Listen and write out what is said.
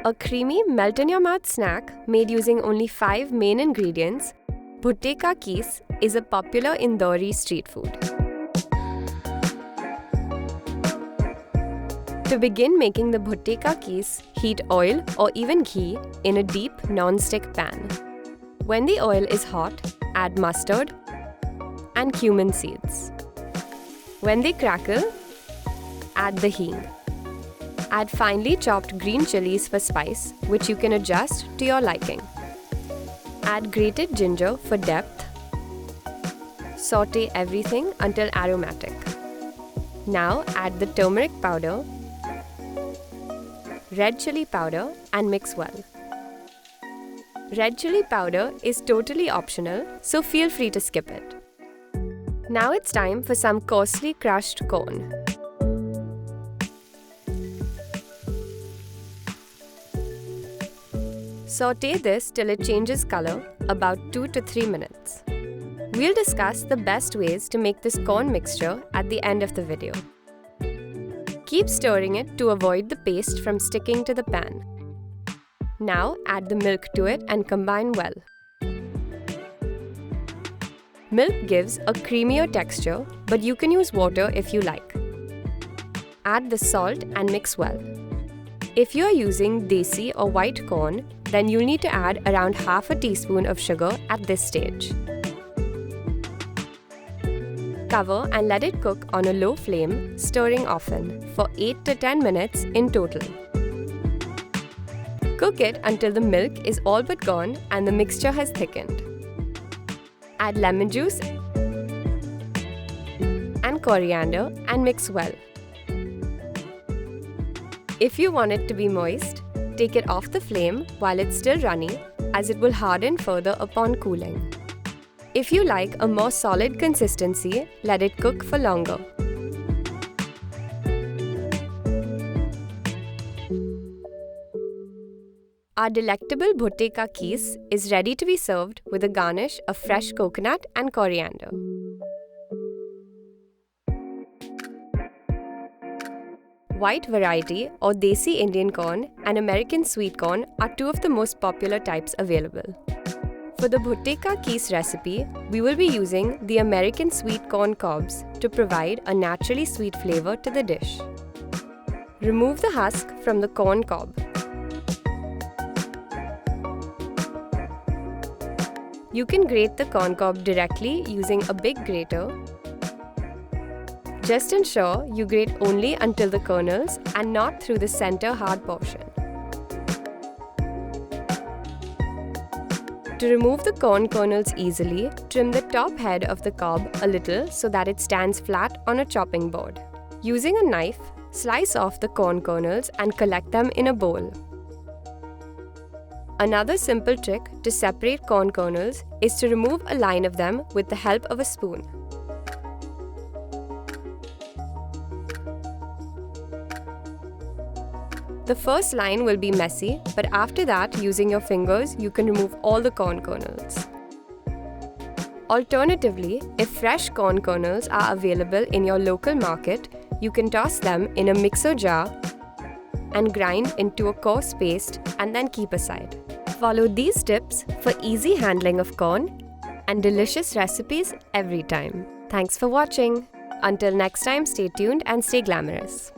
A creamy, melt-in-your-mouth snack made using only 5 main ingredients, Bhutte Ka Kees is a popular Indori street food. To begin making the Bhutte Ka Kees, heat oil or even ghee in a deep non-stick pan. When the oil is hot, add mustard and cumin seeds. When they crackle, add the hing. Add finely chopped green chilies for spice, which you can adjust to your liking. Add grated ginger for depth. Saute everything until aromatic. Now add the turmeric powder, red chili powder and mix well. Red chili powder is totally optional, so feel free to skip it. Now it's time for some coarsely crushed corn. Saute this till it changes color, about 2 to 3 minutes. We'll discuss the best ways to make this corn mixture at the end of the video. Keep stirring it to avoid the paste from sticking to the pan. Now add the milk to it and combine well. Milk gives a creamier texture, but you can use water if you like. Add the salt and mix well. If you are using desi or white corn, then you'll need to add around half a teaspoon of sugar at this stage. Cover and let it cook on a low flame, stirring often, for 8 to 10 minutes in total. Cook it until the milk is all but gone and the mixture has thickened. Add lemon juice and coriander and mix well. If you want it to be moist, take it off the flame while it's still runny, as it will harden further upon cooling. If you like a more solid consistency, let it cook for longer. Our delectable Bhutte Ka Kees is ready to be served with a garnish of fresh coconut and coriander. White variety or Desi Indian corn and American sweet corn are two of the most popular types available. For the Bhutte Ka Kees recipe, we will be using the American sweet corn cobs to provide a naturally sweet flavor to the dish. Remove the husk from the corn cob. You can grate the corn cob directly using a big grater. Just ensure you grate only until the kernels and not through the center hard portion. To remove the corn kernels easily, trim the top head of the cob a little so that it stands flat on a chopping board. Using a knife, slice off the corn kernels and collect them in a bowl. Another simple trick to separate corn kernels is to remove a line of them with the help of a spoon. The first line will be messy, but after that, using your fingers, you can remove all the corn kernels. Alternatively, if fresh corn kernels are available in your local market, you can toss them in a mixer jar and grind into a coarse paste and then keep aside. Follow these tips for easy handling of corn and delicious recipes every time. Thanks for watching. Until next time, stay tuned and stay glamorous.